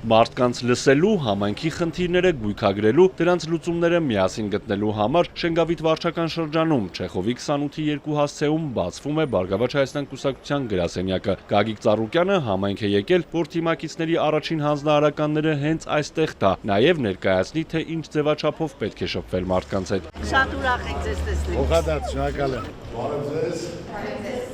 Մարդկանց լսելու, համայնքի խնդիրները գույքագրելու, դրանց լուծումները միասին գտնելու համար Շենգավիթ վարչական շրջանում Չեխովի 28-ի 2 հասցեում բացվում է Բարգավաճ Հայաստան կուսակցության գրասենյակը։ Գագիկ Ծառուկյանը համայնք է եկել, որ թիմակիցների առաջին հանձնարարականները հենց այստեղ տա, նաև ներկայացնի, թե ինչ ձևաչափով պետք է շփվել մարդկանց հետ։ Շատ ուրախ ենք ձեզ տեսնել։ Ողջույն, շնորհակալ եմ։ Բարև ձեզ։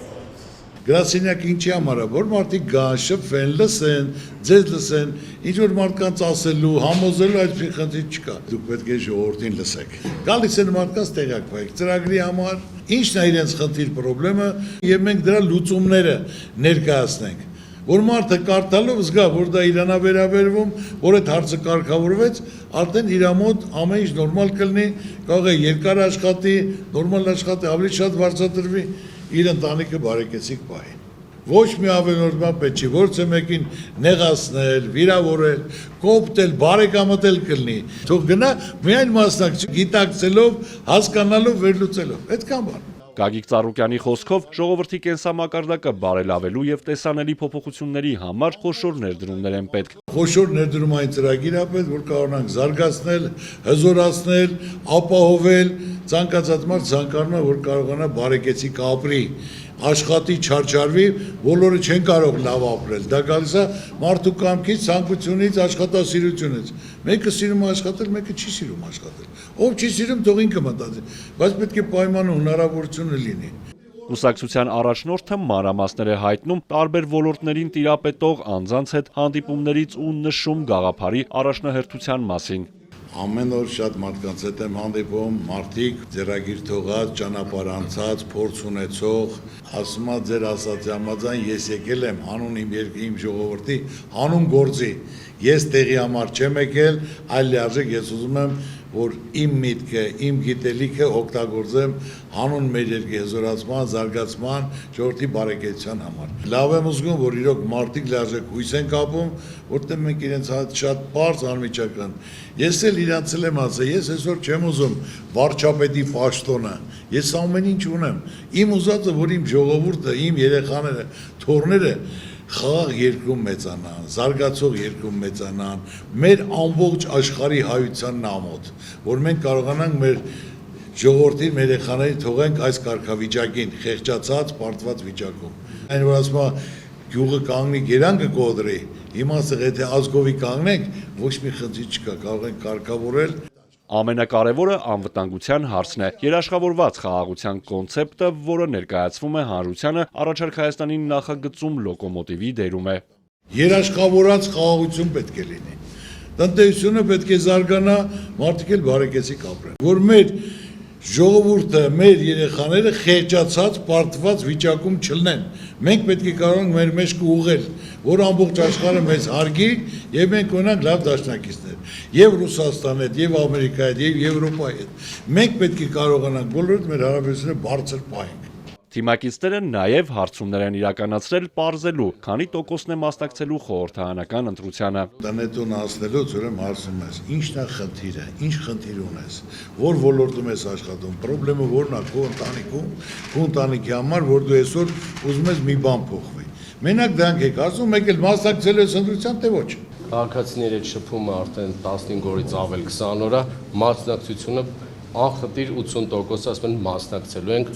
Գրասենյակը ինչի համար է, որ մարդիկ գան, շփվեն, լսեն, ձեզ լսեն, ինչ որ մարդկանց ասելու, համոզելու այդ խնդիր չկա։ Դուք պետք է ժողովրդին լսեք։ Գալիս են մարդկանց տեղակայեք ծրագրի համար, ինչն է իրենց խնդիր խնդրեմը, եւ մենք դրա լուծումները ներկայացնենք։ Որ մարդը կարդալով զգա, որ դա իրան է վերաբերվում, որ այդ հարցը կարգավորվեց, արդեն իր մոտ ամեն ինչ նորմալ կլինի, կարող է երկար աշխատի, նորմալ աշխատի, ավելի շատ վարձատրվի, իր ընտանիքը բարեկեցիկ պահի։ Ոչ մի ավելորդ բան պետք չի, որցե մեկին նեղացնել, վիրավորել, կոպտել, բարեկամտել կլինի։ Թող գնա միայն մասնակցի, գիտակցելով, հասկանալով, վերլուծելով։ Այդքան բան։ Գագիկ Ծառուկյանի խոսքով ժողովրդի կենսամակարդակը բարելավելու եւ տեսանելի փոփոխությունների համար խոշոր ներդրումներ են պետք։ Խոշոր ներդրումային ծրագիր է պետք, որ կարողանանք զարգացնել, հզորացնել, ապահովել, ցանկացած մարդ ցանկանում է, որ կարողանա բարեկեցիկ ապրի, աշխատի, չարչարվի, բոլորը չեն կարող լավ ապրել։ Դա գալիս է մարդու կամքից, ցանկությունից, աշխատասիրությունից։ Մեկը սիրում է աշխատել, մեկը չի սիրում աշխատել։ Ով չի սիրում, թող ինքը մտածի, բայց պետք է պայմանը հնարավորությունը լինի։ Կուսակցության առաջնորդը մանրամասներ է հայտնում տարբեր ոլորտներին տիրապետող անձանց հետ հանդիպումներից ու նշում գաղափարի առաջնահերթության մասին։ Ամեն օր շատ մարդկանց հետ եմ հանդիպում, մարդիկ ձեռագիր թողած, ճանապարհ անցած, փորձ ունեցող, ասում է ձեր ասածի համաձայն ես եկել եմ հանուն իմ ժողովրդի, հանուն գործի։ Ես տեղի համար չեմ եկել, այլ լիարժեք ես ուզում եմ, որ իմ միտքը, իմ գիտելիքը օգտագործեմ հանուն մեր երկրի հզորացման, զարգացման, ժողովրդի բարեկեցության համար։ Լավ եմ զգում, որ իրոք մարդիկ լիարժեք հույս են կապում, որտեղ մենք իրենց շատ པարզ անմիջական։ Ես էլ իրանց եմ ասել, ես այսօր չեմ ուզում վարչապետի պաշտոնը, ես ամեն ինչ ունեմ։ Իմ ուզածը, որ իմ ժողովուրդը, իմ երեխաները, թոռները խաղաղ երկրում մեծանան, զարգացող երկրում մեծանան, մեր ամբողջ աշխարհի հայությանն ամոթ, որ մենք կարողանանք մեր ժողովրդին, մեր երեխաներին թողենք այս կարգավիճակին, խեղճացած, պարտված վիճակում։ Այն որ ասում է գյուղը կանգնի, գերանքը կոտրի, հիմա ասել եթե ազգովի կանգնենք, ոչ մի խնդիր չկա, կարող ենք կարգավորել։ Ամենակարևորը անվտանգության հարցն է։ Երաշխավորված խաղաղության կոնցեպտը, որը ներկայացվում է հանրությանը, առաջարկ Հայաստանի նախագծում լոկոմոտիվի դերում է։ Երաշխավորած խաղաղություն պետք է լինի։ Տնտեսությունը պետք է զարգանա, մարդիկ էլ բարեկեցիկ ապրեն։ Որ մեր ժողովուրդը, մեր երեխաները խեղճացած, պարտված վիճակում չլինեն։ Մենք պետք է կարողանանք մեր մեջքը ուղղել, որ ամբողջ աշխարհը մեզ հարգի եւ մենք ունենանք լավ դաշնակիցներ եւ Ռուսաստանի հետ, եւ Ամերիկայի հետ, եւ Եվրոպայի հետ։ Մենք պետք է կարողանանք բոլորդ մեր հարաբերությունները բարձր պահենք։ Թիմակիցները նաև հարցումներ են իրականացրել պարզելու, քանի տոկոսն է մասնակցելու խորհրդարանական ընտրությանը։ Տնետուն հասնելուց ուրեմն հարցում ես, ի՞նչն է խնդիրը, ինչ խնդիր ունես, որ ոլորտում ես աշխատում, խնդրեմը որն է քո ընտանիքում, քո ընտանիքի համար, որ դու այսօր ուզում ես մի բան փոխվի։ Մենակ դրանք եք ասում, մեկ էլ մասնակցել ես ընտրության, թե ոչ։ Քաղաքացիների հետ շփումը արդեն 15 օրից ավել 20 օր է, մասնակցությունը անխտիր 80% ասում են մասնակցելու ենք,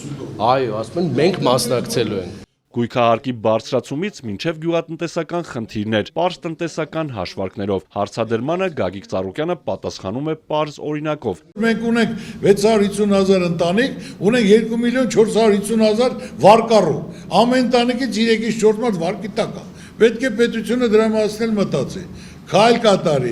այո, ասում են մենք մասնակցելու ենք։ Գույքահարկի բարձրացումից մինչև գյուղատնտեսական խնդիրներ, պարզ տնտեսական հաշվարկներով, հարցադրմանը Գագիկ Ծառուկյանը պատասխանում է պարզ օրինակով։ Մենք ունենք 650,000 ընտանիք, ունենք 2,450,000 վարկառու, ամեն ընտանիքից 3-ից 4 մարդ վարկի տակ է։ Պետք է պետությունը դրա մասին մտածի։ Քայլ կատարի,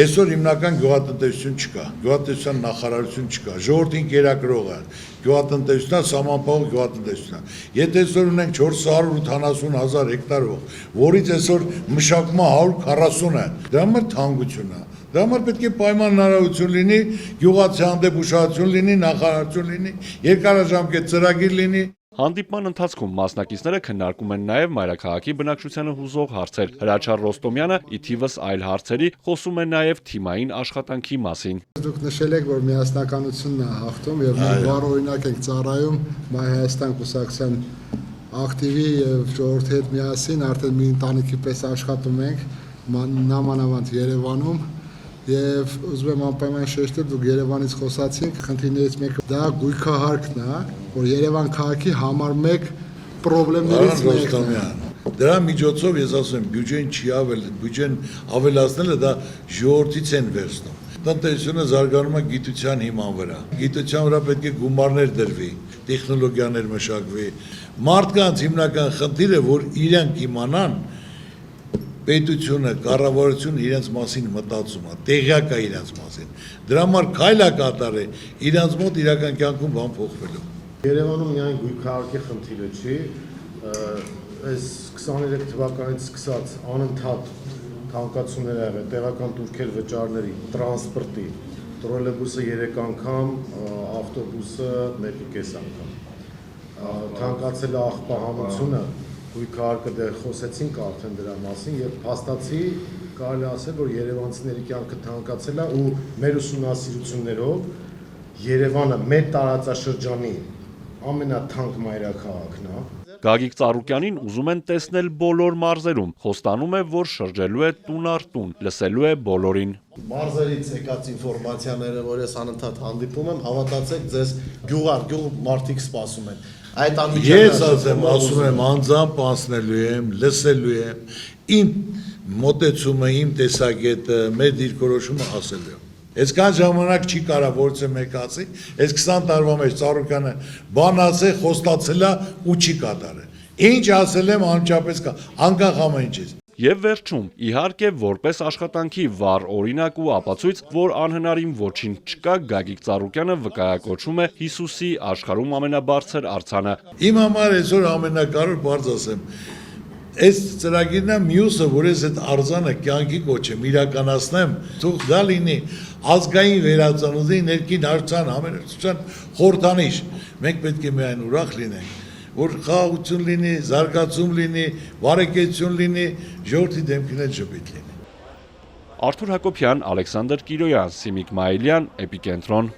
այսօր հիմնական գյուղատնտեսություն չկա, գյուղատնտեսության նախարարություն չկա, ժողովրդին կերակրողը, գյուղատնտեսության սահմանափակող գյուղատնտեսության։ Եթե այսօր ունենք 480,000 հեկտարով, որից այսօր մշակումը 140 է, դրա համար թանկություն է։ Դրա համար պետք է պայման հնարավորություն լինի, գյուղացի հանդեպ ուշադրություն լինի, նախարարություն լինի, երկարաժամկետ ծրագիր լինի։ Հանդիպման ընթացքում մասնակիցները քննարկում են նաև մայրաքաղաքի բնակչությանը հուզող հարցեր։ Հրաչար Ռոստոմյանը ի թիվս այլ հարցերի խոսում է նաև թիմային աշխատանքի մասին։ Դուք նշել եք, որ միասնականությունն է հաղթում եւ մենք վառ օրինակ ենք ծառայում Մայ Հայաստան կուսակցության ակտիվի եւ ժողովրդի հետ միասին արդեն մի ընտանիքի պես աշխատում ենք նամանավանդ Երևանում եւ ուզում եմ անպայման շեշտել, դուք Երևանից խոսացինք, խնդիրներից մեկը դա գույքահարկն է, որ Երևան քաղաքի համար մեկ խնդիրներից մեկն է։ Դրա միջոցով ես ասում եմ, բյուջեն ավելացնելը դա ժողովրդից են վերցնում։ Տնտեսությունը զարգանում է գիտության հիման վրա։ Գիտության վրա պետք է գումարներ դրվի, տեխնոլոգիաներ մշակվի։ Մարդկանց հիմնական խնդիրը, որ իրենք իմանան պետությունը, կառավարությունը իրենց մասին մտածում է, տեղյակ է իրենց մասին։ Դրա համար քայլ է կատարել իրենց մոտ իրական կյանքում բան փոխվելու։ Երևանում միայն գույքահարկի խնդիրը չի, այս 23 թվականից սկսած անընդհատ թանկացումներ ա եղել տեղական տուրքեր վճարների, տրանսպորտի, տրոլեյբուսը 3 անգամ, ավտոբուսը 1.5 անգամ։ Թանկացել է աղբահանությունը, գույքահարկը դեռ խոսեցինք արդեն դրա մասին եւ փաստացի կարելի ասել, որ երևանցիների կյանքը թանկացել է ու մեր ուսումնասիրություններով Երևանը մեր տարածաշրջանի ամենաթանկ մայրաքաղաքն է։ Գագիկ Ծառուկյանին ուզում են տեսնել բոլոր մարզերում, խոստանում է, որ շրջելու է տուն առ տուն, լսելու է բոլորին։ Մարզերից եկած ինֆորմացիաները, որ ես անընդհատ հանդիպում եմ, հավատացեք, ձեզ գյուղ առ գյուղ մարդիկ սպասում են։ Այդ Ես ասում եմ, անձամբ անցնելու եմ, լսելու եմ, իմ մոտեցումը, իմ տեսակետը, մեր դիրքորոշումը ասելու եմ։ Այսքան ժամանակ չի կարող որցը մեկ ասի, այս 20 տարվա մեջ Ծառուկյանը բան ասել, խոստացել է ու չի կատարել։ Ինչ ասել եմ անմիջապես կա, անկախ ամեն ինչից։ Եվ վերջում, իհարկե, որպես աշխատանքի վառ օրինակ ու ապացույց, որ անհնարին ոչինչ չկա, Գագիկ Ծառուկյանը վկայակոչում է Հիսուսի աշխարհում ամենաբարձր արձանը։ Իմ համար այսօր ամենակարևոր բարձ ասեմ, այս ծրագիրն է մյուսը, որ ես այդ արձանը կյանքի կոչեմ, իրականացնեմ, թող դա լինի ազգային վերածնունդի ներքին հարցան, ամենաշրջան խորհրդանիշ։ Մենք պետք է միայն ուրախ լինենք, որ խաղաղություն լինի, զարգացում լինի, բարեկեցություն լինի, ժողովրդի դեմքին էլ ժպիտ լինի։ Արթուր Հակոբյան, Ալեքսանդր Կիրոյան, Սիմիկ Մայիլյան, Էպիկենտրոն։